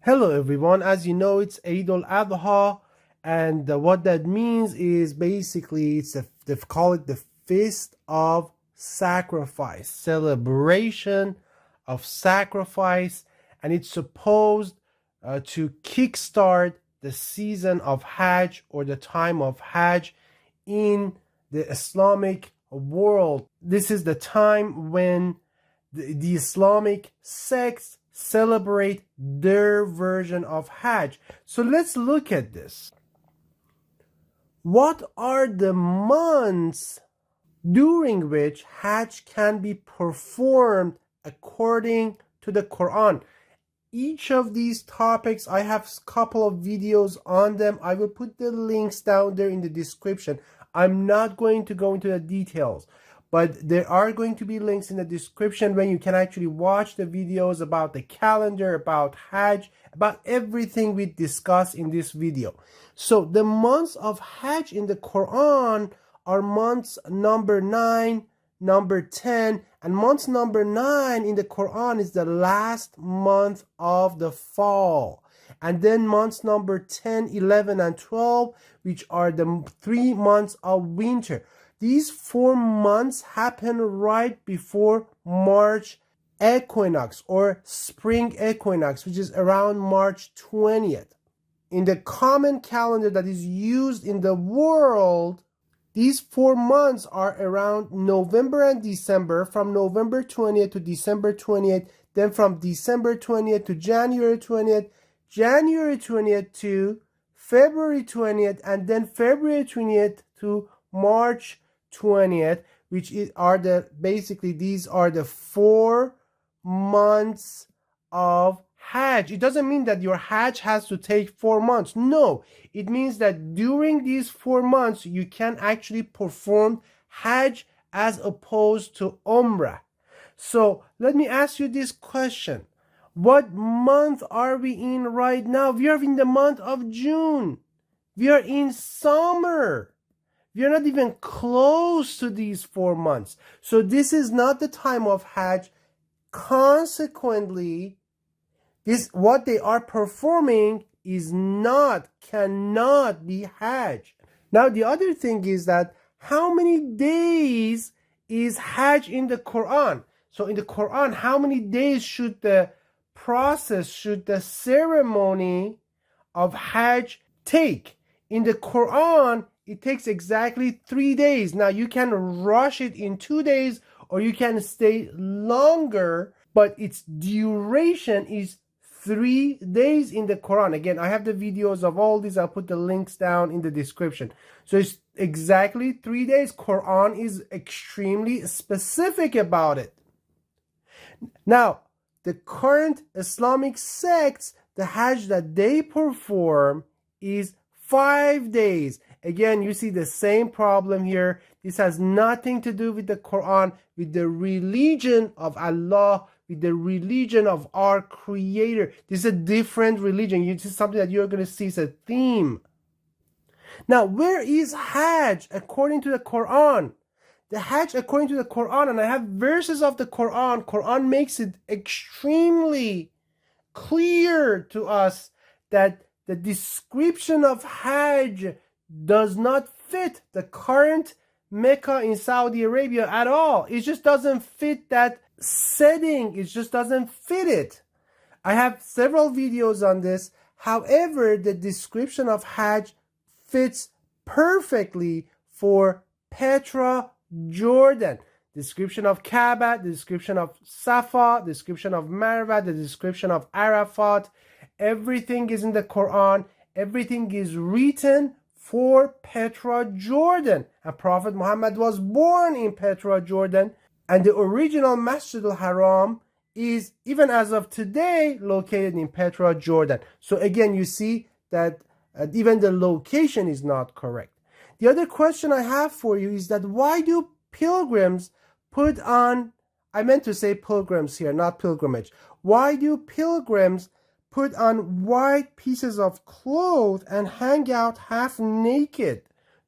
Hello everyone, as you know it's al-Adha, and what that means is basically they call it the Feast of Sacrifice, celebration of sacrifice, and it's supposed to kickstart the season of Hajj or the time of Hajj in the Islamic world. This is the time when the Islamic sects celebrate their version of Hajj. So let's look at this. What are the months during which Hajj can be performed according to the Quran? Each of these topics, I have a couple of videos on them. I will put the links down there in the description. I'm not going to go into the details, but there are going to be links in the description when you can actually watch the videos about the calendar, about Hajj, about everything we discuss in this video. So the months of Hajj in the Quran are months number 9, number 10, and month number 9 in the Quran is the last month of the fall. And then months number 10, 11, and 12, which are the 3 months of winter. These 4 months happen right before March equinox or spring equinox, which is around March 20th. In the common calendar that is used in the world, these 4 months are around November and December, from November 20th to December 20th, then from December 20th to January 20th, January 20th to February 20th, and then February 20th to March 20th, which are these are the 4 months of Hajj. It doesn't mean that your Hajj has to take 4 months. No, it means that during these 4 months, you can actually perform Hajj as opposed to Umrah. So let me ask you this question. What month are we in right now? We are in the month of June. We are in summer. We are not even close to these 4 months. So this is not the time of Hajj. Consequently, what they are performing cannot be Hajj. Now the other thing is that how many days is Hajj in the Quran? So in the Quran, how many days should the ceremony of Hajj take? In the Quran, it takes exactly 3 days. Now you can rush it in 2 days or you can stay longer, but its duration is 3 days in the Quran. Again, I have the videos of all these. I'll put the links down in the description. So it's exactly 3 days. Quran is extremely specific about it. Now, the current Islamic sects, the Hajj that they perform is 5 days. Again, you see the same problem here. This has nothing to do with the Quran, with the religion of Allah, with the religion of our Creator. This is a different religion. This is something that you're going to see as a theme. Now, where is Hajj according to the Quran? The Hajj according to the Quran, and I have verses of the Quran. Quran makes it extremely clear to us that the description of Hajj does not fit the current Mecca in Saudi Arabia at all. It just doesn't fit that setting. It just doesn't fit it. I have several videos on this. However, the description of Hajj fits perfectly for Petra, Jordan. Description of Kaaba, the description of Safa, the description of Marwa, the description of Arafat. Everything is in the Quran. Everything is written for Petra, Jordan. And Prophet Muhammad was born in Petra, Jordan. And the original Masjid al-Haram is, even as of today, located in Petra, Jordan. So again, you see that even the location is not correct. The other question I have for you is that why do pilgrims put on, I meant to say pilgrims here, not pilgrimage. Why do pilgrims put on white pieces of cloth and hang out half naked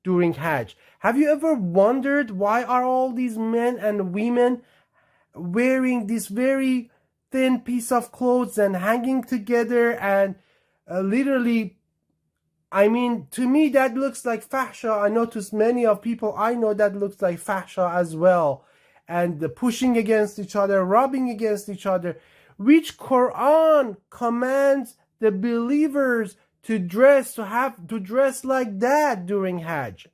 during Hajj? Have you ever wondered why are all these men and women wearing these very thin piece of clothes and hanging together, and literally, I mean, to me that looks like fahsha. I know to many of people I know that looks like fahsha as well. And the pushing against each other, rubbing against each other, which Quran commands the believers to dress like that during Hajj.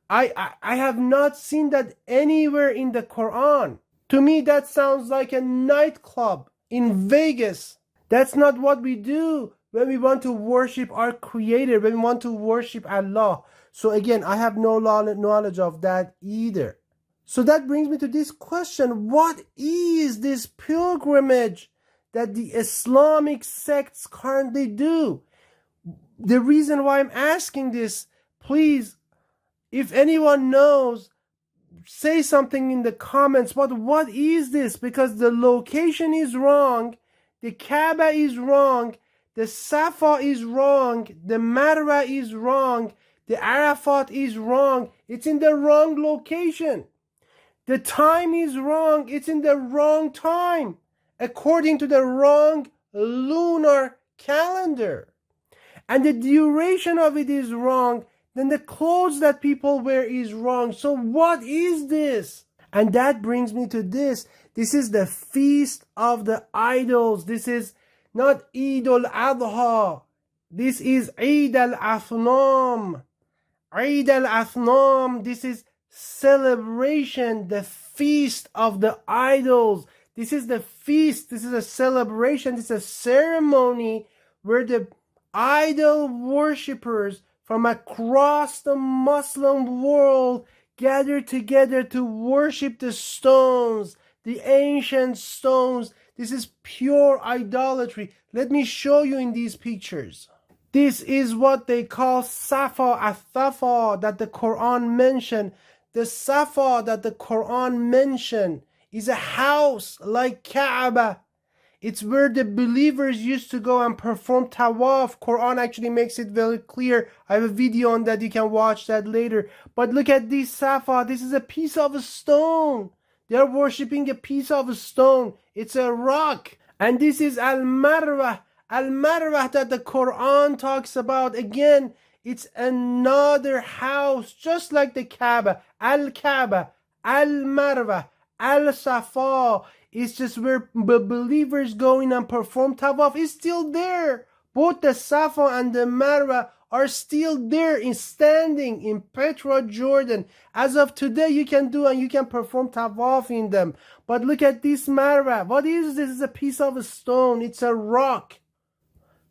I have not seen that anywhere in the Quran. To me, that sounds like a nightclub in Vegas. That's not what we do when we want to worship our Creator, when we want to worship Allah. So again, I have no knowledge of that either. So that brings me to this question: what is this pilgrimage that the Islamic sects currently do? The reason why I'm asking this, please, if anyone knows, say something in the comments. But what is this? Because the location is wrong, the Kaaba is wrong, the Safa is wrong, the Marwa is wrong, the Arafat is wrong. It's in the wrong location. The time is wrong. It's in the wrong time, according to the wrong lunar calendar. And the duration of it is wrong. Then the clothes that people wear is wrong. So what is this? And that brings me to this. This is the feast of the idols. This is not al-Adha. This is al-Asnam. al-Asnam. This is celebration, the feast of the idols. This is the feast. This is a celebration. This is a ceremony where the idol worshippers from across the Muslim world gather together to worship the stones, the ancient stones. This is pure idolatry. Let me show you in these pictures. This is what they call Safa al-Thafa that the Quran mentioned. The Safa that the Quran mentioned is a house like Kaaba. It's where the believers used to go and perform tawaf. Quran actually makes it very clear. I have a video on that. You can watch that later. But look at this Safa. This is a piece of a stone. They're worshipping a piece of a stone. It's a rock. And this is al-Marwa. Al-Marwa that the Quran talks about. Again, it's another house just like the Kaaba. Al-Kaaba, al-Marwa, al-Safa. It's just where believers go in and perform tawaf. It's still there. Both the Safa and the Marwa are still there, standing in Petra, Jordan. As of today, you can do and you can perform tawaf in them. But look at this Marwa. What is this? It's a piece of a stone. It's a rock.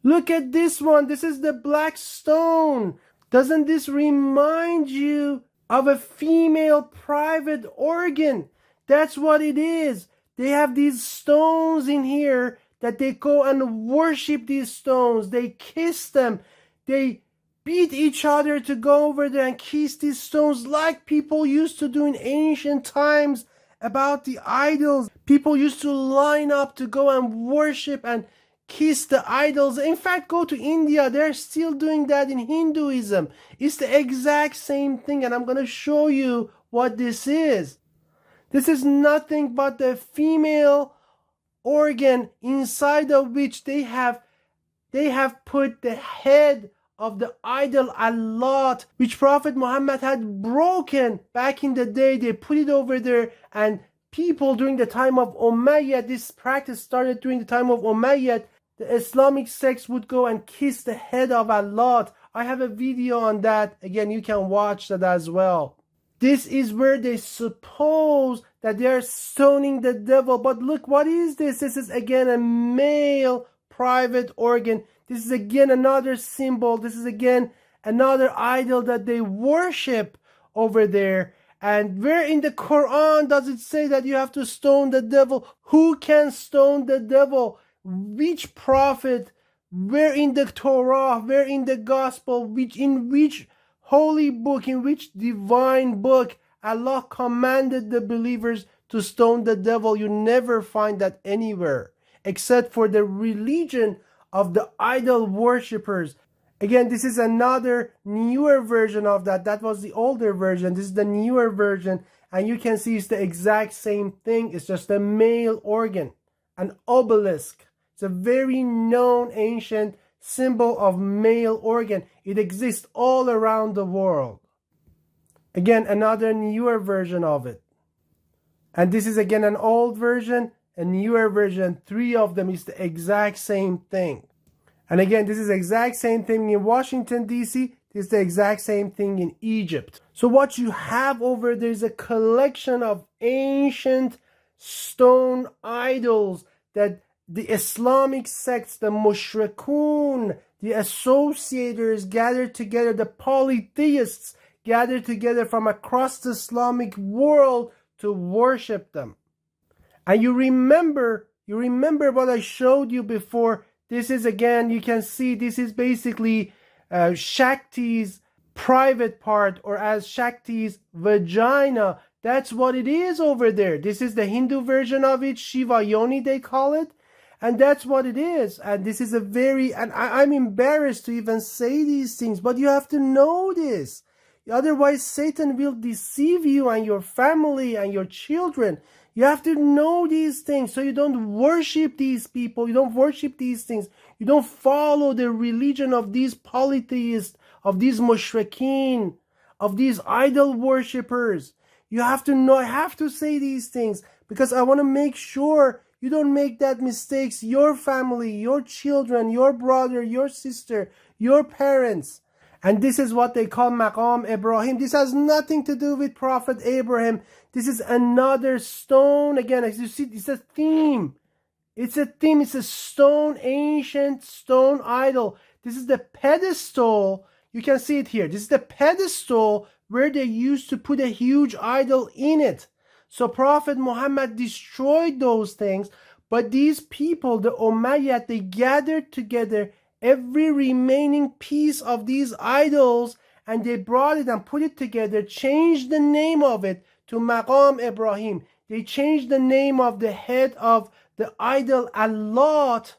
Look at this one. This is the black stone. Doesn't this remind you of a female private organ? That's what it is. They have these stones in here that they go and worship these stones. They kiss them. They beat each other to go over there and kiss these stones like people used to do in ancient times about the idols. People used to line up to go and worship and kiss the idols. In fact, go to India. They're still doing that in Hinduism. It's the exact same thing, and I'm going to show you what this is. This is nothing but the female organ inside of which they have put the head of the idol al-Lat, which Prophet Muhammad had broken back in the day. They put it over there, and people during the time of Umayyad, this practice started during the time of Umayyad, the Islamic sects would go and kiss the head of al-Lat. I have a video on that. Again, you can watch that as well. This is where they suppose that they are stoning the devil. But look, what is this? This is again a male private organ. This is again another symbol. This is again another idol that they worship over there. And where in the Quran does it say that you have to stone the devil? Who can stone the devil? Which prophet? Where in the Torah? Where in the Gospel? In which holy book, in which divine book Allah commanded the believers to stone the devil? You never find that anywhere, except for the religion of the idol worshippers. Again, this is another newer version of that. That was the older version. This is the newer version. And you can see it's the exact same thing. It's just a male organ. an obelisk. It's a very known ancient symbol of male organ. It exists all around the world. Again, another newer version of it. And this is again an old version, a newer version. 3 of them is the exact same thing. And again, this is the exact same thing in Washington, D.C. This is the exact same thing in Egypt. So what you have over there is a collection of ancient stone idols that the Islamic sects, the mushrikun, the associators gathered together, the polytheists gathered together from across the Islamic world to worship them. And you remember what I showed you before. This is, again, you can see this is basically Shakti's private part, or as Shakti's vagina. That's what it is over there. This is the Hindu version of it, Shiva Yoni they call it. And that's what it is. And this is a very, and I'm embarrassed to even say these things, but you have to know this. Otherwise, Satan will deceive you and your family and your children. You have to know these things so you don't worship these people. You don't worship these things. You don't follow the religion of these polytheists, of these mushrikeen, of these idol worshippers. You have to know, I have to say these things because I want to make sure you don't make that mistakes. Your family, your children, your brother, your sister, your parents. And this is what they call Maqam Ibrahim. This has nothing to do with Prophet Abraham. This is another stone. Again, as you see, it's a theme. It's a theme. It's a stone, ancient stone idol. This is the pedestal. You can see it here. This is the pedestal where they used to put a huge idol in it. So Prophet Muhammad destroyed those things. But these people, the Umayyad, they gathered together every remaining piece of these idols and they brought it and put it together, changed the name of it to Maqam Ibrahim. They changed the name of the head of the idol al-Lat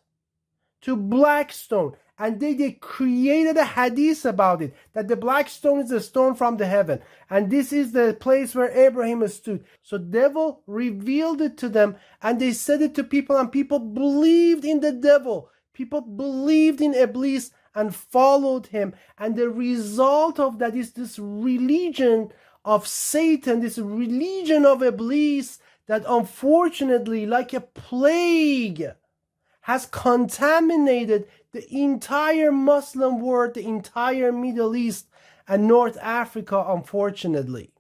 to black stone. And they created a hadith about it, that the black stone is a stone from the heaven. And this is the place where Abraham stood. So devil revealed it to them and they said it to people and people believed in the devil. People believed in Iblis and followed him. And the result of that is this religion of Satan, this religion of Iblis that unfortunately, like a plague, has contaminated the entire Muslim world, the entire Middle East and North Africa, unfortunately.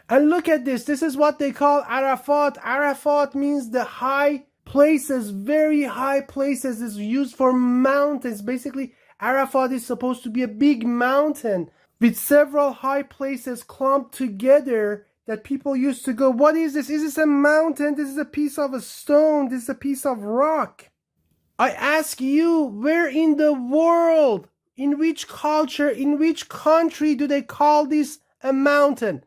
And look at this. This is what they call Arafat. Arafat means the high places, very high places. Is used for mountains. Basically, Arafat is supposed to be a big mountain with several high places clumped together that people used to go, what is this? Is this a mountain? This is a piece of a stone. This is a piece of rock. I ask you, where in the world, in which culture, in which country do they call this a mountain?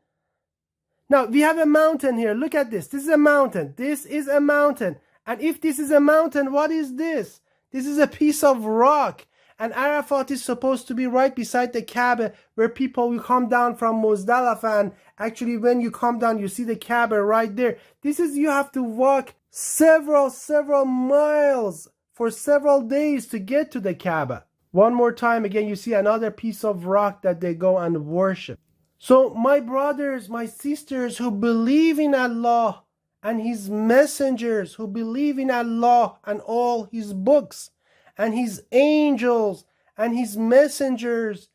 Now, we have a mountain here. Look at this. This is a mountain. This is a mountain. And if this is a mountain, what is this? This is a piece of rock. And Arafat is supposed to be right beside the Kaaba, where people will come down from Muzdalifah. And actually, when you come down, you see the Kaaba right there. This is, you have to walk several miles for several days to get to the Kaaba. One more time, again, you see another piece of rock that they go and worship. So my brothers, my sisters who believe in Allah and His messengers, who believe in Allah and all His books and His angels and His messengers,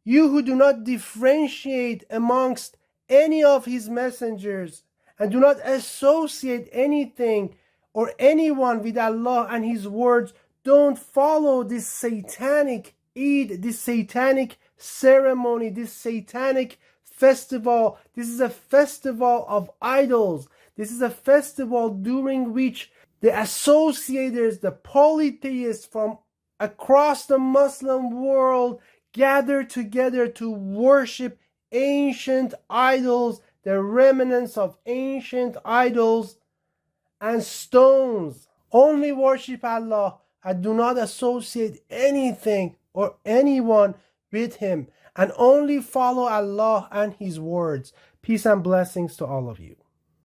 you who do not differentiate amongst any of His messengers and do not associate anything or anyone with Allah and His words, don't follow this satanic Eid, this satanic ceremony, this satanic festival. This is a festival of idols. This is a festival during which the associators, the polytheists from across the Muslim world gather together to worship ancient idols, the remnants of ancient idols and stones. Only worship Allah and do not associate anything or anyone with Him, and only follow Allah and His words. Peace and blessings to all of you.